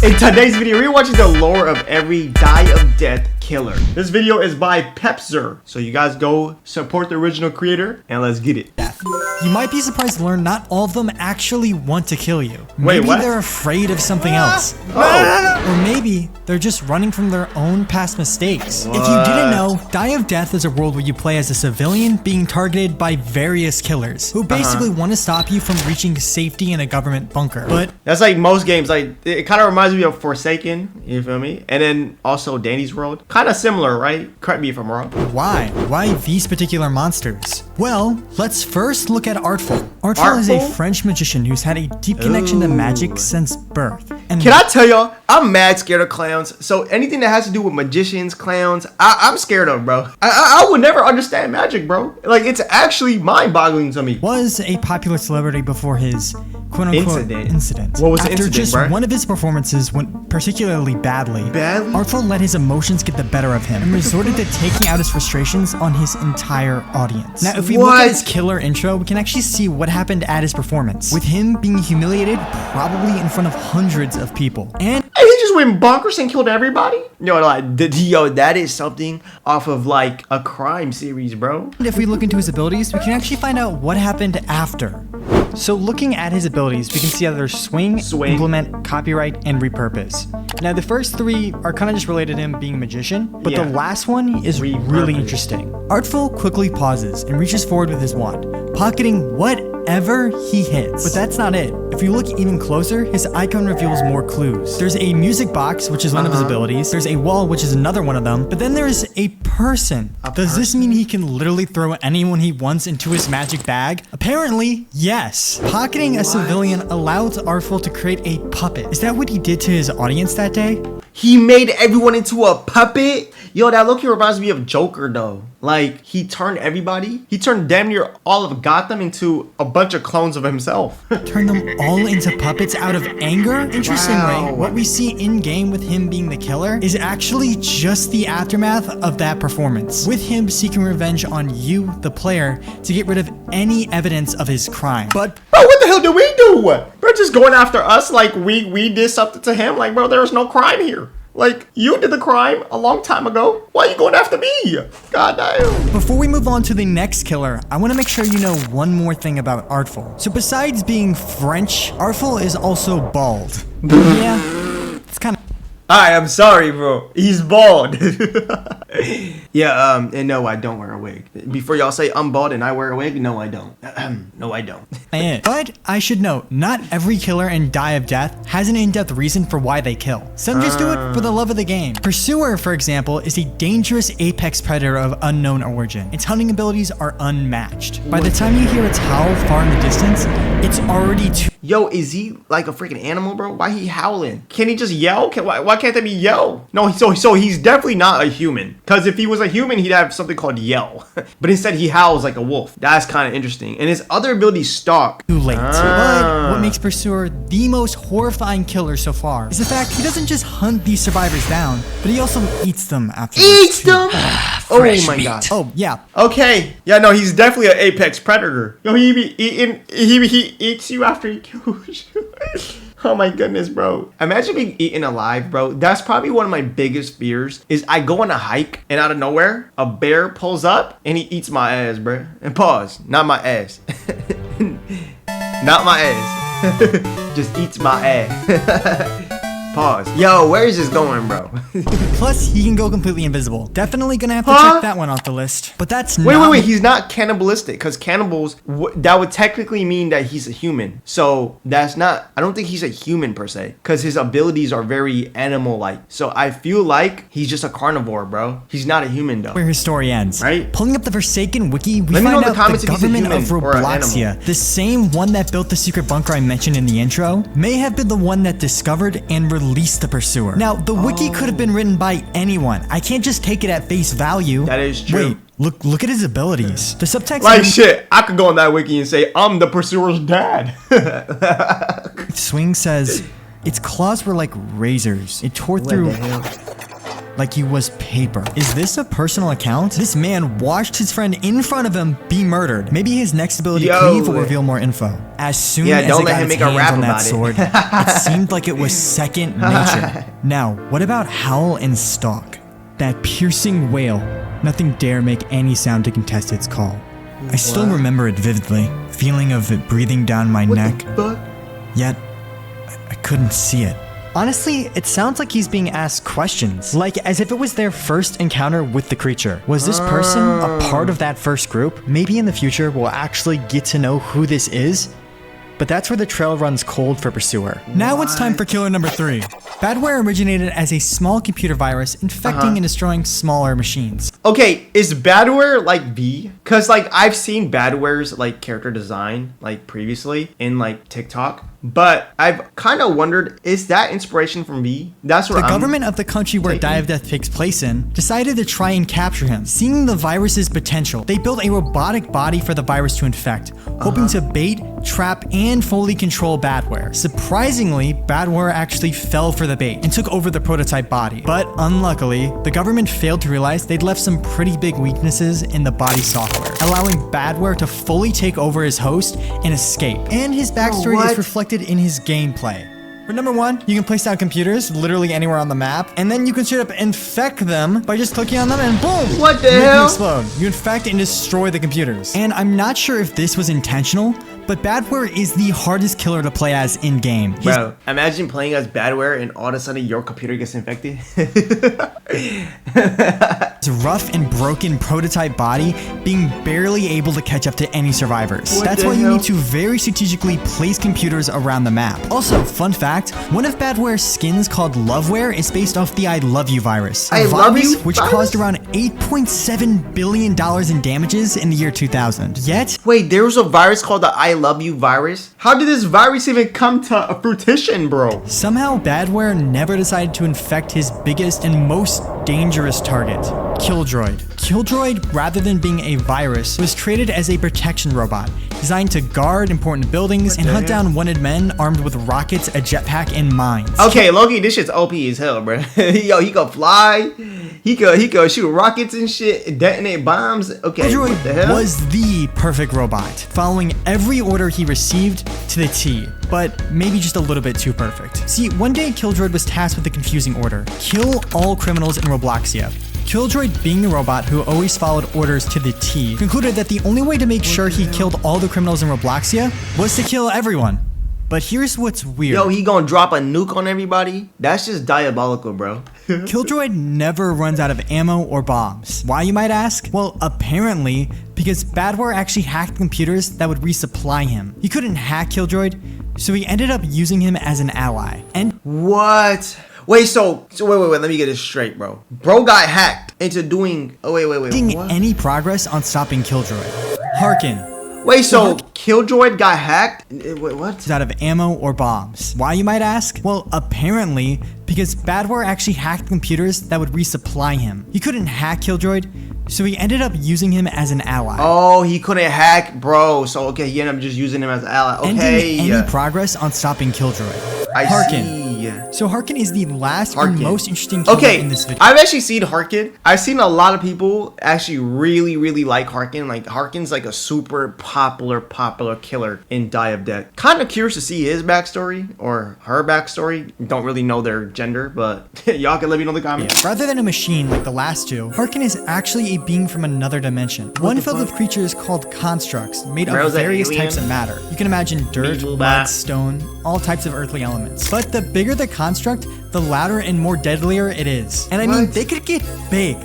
In today's video, we're watching the lore of every Die of Death killer. This video is by Pepzer, so you guys go support the original creator and let's get it. You might be surprised to learn not all of them actually want to kill you. Wait, maybe what? they're afraid of something else. Oh. Or maybe they're just running from their own past mistakes. What? If you didn't know, Die of Death is a world where you play as a civilian being targeted by various killers who basically want to stop you from reaching safety in a government bunker. But That's like most games. Like it kind of reminds me of Forsaken. You feel me? And then also Danny's World. Kind of similar, right? Correct me if I'm wrong. why? Why these particular monsters? Well, let's first look at Artful. Artful is a Artful? French magician who's had a deep connection to magic since birth. And Can I tell y'all, I'm mad scared of clowns. So anything that has to do with magicians, clowns, I'm scared of, bro. I would never understand magic, bro. Like, it's actually mind-boggling to me. was a popular celebrity before his quote-unquote incident. What was the After incident, just bro? one of his performances went particularly badly, Badly? Artful let his emotions get the better of him and resorted to taking out his frustrations on his entire audience. Now, if we look at his killer intro, we can actually see what happened at his performance, with him being humiliated probably in front of hundreds of people. And And he just went bonkers and killed everybody? Yo, like, yo, that is something off of, like, a crime series, bro. if we look into his abilities, we can actually find out what happened after. So looking at his abilities, we can see that there's swing, implement, copyright, and repurpose. Now the first three are kind of just related to him being a magician, but the last one is really interesting. Artful quickly pauses and reaches forward with his wand, pocketing whatever he hits. But that's not it. If you look even closer, his icon reveals more clues. There's a music box, which is one of his abilities. There's a wall, which is another one of them. But then there's a person. Does this mean he can literally throw anyone he wants into his magic bag? Apparently, yes. Pocketing a civilian allows Artful to create a puppet. Is that what he did to his audience that day? He made everyone into a puppet? Yo, that look reminds me of Joker, though. Like, he turned damn near all of Gotham into a bunch of clones of himself. Turn them all into puppets out of anger? Interestingly, what we see in-game with him being the killer is actually just the aftermath of that performance, with him seeking revenge on you, the player, to get rid of any evidence of his crime. But Bro, what the hell did we do? Bro, just going after us like we did something to him? Like, bro, there was no crime here. Like, you did the crime a long time ago. Why are you going after me? God damn. before we move on to the next killer, I want to make sure you know one more thing about Artful. So besides being French, Artful is also bald. Yeah, it's kind of... Alright, I'm sorry, bro. He's bald. Yeah, and no, I don't wear a wig. Before y'all say I'm bald and I wear a wig, no, I don't. No, I don't. But I should note, not every killer in Die of Death has an in-depth reason for why they kill. Some just do it for the love of the game. Pursuer, for example, is a dangerous apex predator of unknown origin. Its hunting abilities are unmatched. By the time you hear its howl far in the distance, it's already too... Yo, is he like a freaking animal, bro? Why he howling? Can he just yell? Why can't that be yell? No, so he's definitely not a human. Because if he was a human, he'd have something called yell. But instead, he howls like a wolf. That's kind of interesting. And his other ability, stalk. Too late. But what makes Pursuer the most horrifying killer so far is the fact he doesn't just hunt these survivors down, but he also eats them afterwards. Eats them? Oh my god. Oh, yeah. Okay. Yeah, no, he's definitely an apex predator. Yo, he eats you after he kills you. Oh my goodness, bro. Imagine being eaten alive, bro. That's probably one of my biggest fears is I go on a hike and out of nowhere, a bear pulls up and he eats my ass, bro. And pause. Not my ass. Not my ass. Just eats my ass. Pause. Yo, where is this going, bro? Plus, he can go completely invisible. Definitely gonna have to check that one off the list. But that's Wait. He's not cannibalistic because cannibals, that would technically mean that he's a human. So that's not, I don't think he's a human per se because his abilities are very animal-like. So I feel like he's just a carnivore, bro. He's not a human, though. where his story ends. Right? Pulling up the Forsaken wiki, we Let me know find in the out comments the if he's a government of human or an Robloxia, the same one that built the secret bunker I mentioned in the intro, may have been the one that discovered and released the Pursuer. Now, the wiki could have been written by anyone. I can't just take it at face value. That is true. Wait, look at his abilities. The subtext... Like shit, I could go on that wiki and say, I'm the pursuer's dad. Swing says, its claws were like razors. It tore through like he was paper. Is this a personal account? This man watched his friend in front of him be murdered. Maybe his next ability Cleave will reveal more info. As soon as it got its hands on that sword, it seemed like it was second nature. Now, what about Howl and Stalk? That piercing wail. Nothing dare make any sound to contest its call. I still remember it vividly, feeling of it breathing down my neck. Yet, I couldn't see it. Honestly, it sounds like he's being asked questions, like as if it was their first encounter with the creature. Was this person a part of that first group? Maybe in the future we'll actually get to know who this is, but that's where the trail runs cold for Pursuer. Now it's time for killer number 3. Badware originated as a small computer virus infecting and destroying smaller machines. Okay, is Badware like V? Cause like I've seen Badware's like character design like previously in like TikTok, but I've kind of wondered, is that inspiration from V? That's where the government of the country where Die of Death takes place in decided to try and capture him. Seeing the virus's potential, they built a robotic body for the virus to infect, hoping to bait, trap, and fully control Badware. Surprisingly, Badware actually fell for the bait and took over the prototype body. But unluckily, the government failed to realize they'd left some pretty big weaknesses in the body software, allowing Badware to fully take over his host and escape. And his backstory is reflected in his gameplay. For number 1, you can place down computers literally anywhere on the map, and then you can straight up infect them by just clicking on them and boom! What the hell? Explode. You infect and destroy the computers. And I'm not sure if this was intentional, but Badware is the hardest killer to play as in-game. Bro, imagine playing as Badware and all of a sudden your computer gets infected. His rough and broken prototype body being barely able to catch up to any survivors. That's why you need to very strategically place computers around the map. Also, fun fact, one of Badware's skins called Loveware is based off the I Love You virus. I Love You which caused around $8.7 billion in damages in the year 2000. Yet, wait, there was a virus called the I Love You virus? How did this virus even come to fruition, bro? Somehow Badware never decided to infect his biggest and most dangerous target, Droid. Droid, rather than being a virus, was created as a protection robot, designed to guard important buildings and hunt down wanted men armed with rockets, a jetpack, and mines. Okay, Loki, this shit's OP as hell, bro. Yo, he could fly, he could shoot rockets and shit, detonate bombs. Okay, Droid what the hell? was the perfect robot, following every order he received to the T, but maybe just a little bit too perfect. See, one day Droid was tasked with the confusing order: kill all criminals in Robloxia. Droid, being the robot who always followed orders to the T, concluded that the only way to make sure he killed all the criminals in Robloxia was to kill everyone. But here's what's weird. Yo, he gonna drop a nuke on everybody? That's just diabolical, bro. Droid never runs out of ammo or bombs. Why, you might ask? Well, apparently, because Badware actually hacked computers that would resupply him. He couldn't hack Droid, so he ended up using him as an ally. And what? Wait, so wait, let me get this straight, bro. Bro got hacked into doing, what? Any progress on stopping Droid. Harkin. Wait, so Droid got hacked? Wait, what? Out of ammo or bombs. Why, you might ask? Well, apparently, because Badware actually hacked computers that would resupply him. He couldn't hack Droid, so he ended up using him as an ally. Oh, he couldn't hack, bro. So, okay, he ended up just using him as an ally. Okay. Ending any progress on stopping Droid. Harkin. See. So Harkin is the last and most interesting killer in this video. I've actually seen Harkin. I've seen a lot of people actually really like Harkin. Like, Harkin's like a super popular killer in Die of Death. Kind of curious to see his backstory or her backstory. Don't really know their gender, but y'all can let me know in the comments. Yeah. Rather than a machine like the last two, Harkin is actually a being from another dimension. One filled with creatures called constructs made of various types of matter. You can imagine dirt, mud, stone, all types of earthly elements. But the bigger the construct, the louder and more deadlier it is. And I mean, they could get big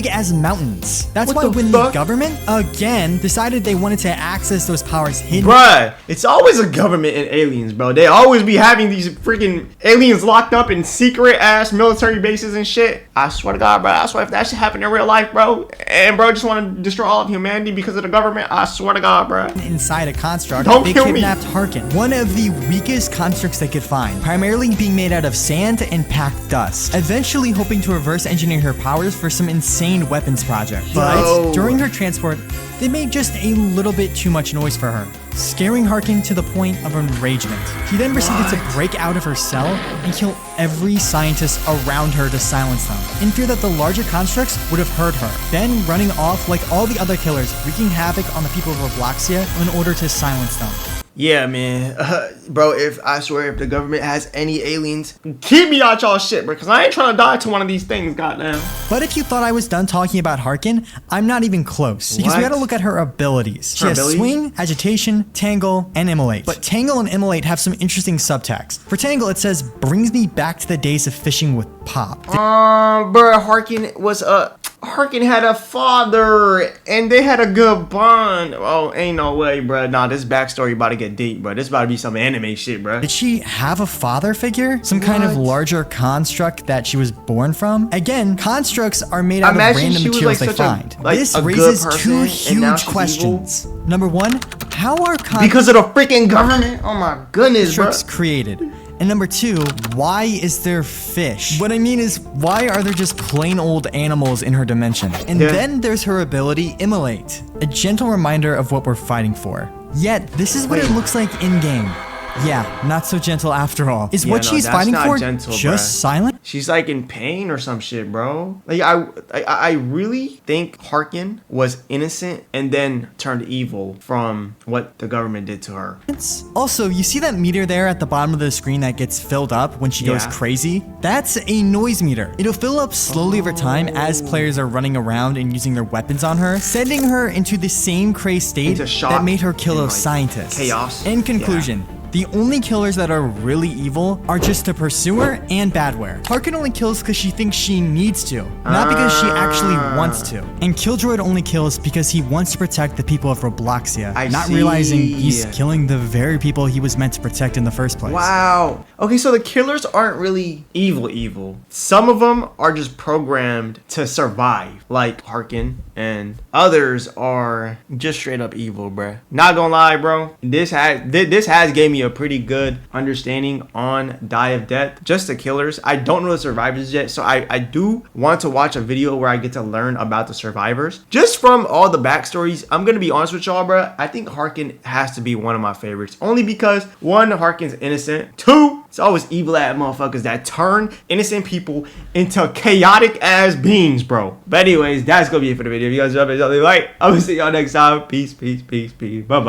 as mountains. That's why when the government, again, decided they wanted to access those powers hidden. Bruh, it's always a government and aliens, bro. They always be having these freaking aliens locked up in secret-ass military bases and shit. I swear to God, bro. I swear if that shit happened in real life, bro, and bro just want to destroy all of humanity because of the government, I swear to God, bro. Inside a construct, Don't they kill kidnapped Harkin, one of the weakest constructs they could find, primarily being made out of sand and packed dust, eventually hoping to reverse engineer her powers for some insane weapons project. But during her transport, they made just a little bit too much noise for her, scaring Harkin to the point of enragement. He then proceeded to break out of her cell and kill every scientist around her to silence them, in fear that the larger constructs would have heard her, then running off like all the other killers, wreaking havoc on the people of Robloxia in order to silence them. Yeah, man. Bro, if the government has any aliens, keep me out y'all shit, bro, because I ain't trying to die to one of these things, goddamn. But if you thought I was done talking about Harkin, I'm not even close. Because we gotta look at her abilities. She has Swing, Agitation, Tangle, and Immolate. But Tangle and Immolate have some interesting subtext. For Tangle, it says, brings me back to the days of fishing with Pop. Bro, Harkin had a father, and they had a good bond. Oh, ain't no way, bro. Nah, this backstory about to get deep, bro. This about to be some anime shit, bro. Did she have a father figure? Some kind of larger construct that she was born from? Again, constructs are made out of random materials they find. This raises two huge questions. Number one, how are because of the freaking government? Oh my goodness, bro. Constructs created? And number two, why is there fish? What I mean is, why are there just plain old animals in her dimension? And then there's her ability, Immolate, a gentle reminder of what we're fighting for. Yet, this is what it looks like in-game. Yeah, not so gentle after all. Is what she's fighting for just silent? She's like in pain or some shit, bro. Like I really think Harkin was innocent and then turned evil from what the government did to her. Also, you see that meter there at the bottom of the screen that gets filled up when she goes crazy? That's a noise meter. It'll fill up slowly over time as players are running around and using their weapons on her, sending her into the same crazed state that made her kill those scientists. Chaos. In conclusion, the only killers that are really evil are just the Pursuer and Badware. Harkin only kills because she thinks she needs to, not because she actually wants to. And Droid only kills because he wants to protect the people of Robloxia, not realizing he's killing the very people he was meant to protect in the first place. Wow. Okay, so the killers aren't really evil. Some of them are just programmed to survive, like Harkin, and others are just straight up evil, bruh. Not gonna lie, bro. This has gave me a pretty good understanding on Die of Death. Just the killers. I don't know the survivors yet, so I do want to watch a video where I get to learn about the survivors. Just from all the backstories, I'm gonna be honest with y'all, bro. I think Harkin has to be one of my favorites. Only because, one, Harkin's innocent. Two, it's always evil ass motherfuckers that turn innocent people into chaotic ass beings, bro. But anyways, that's gonna be it for the video. If you guys love it, like, I will see y'all next time. Peace. Bye-bye.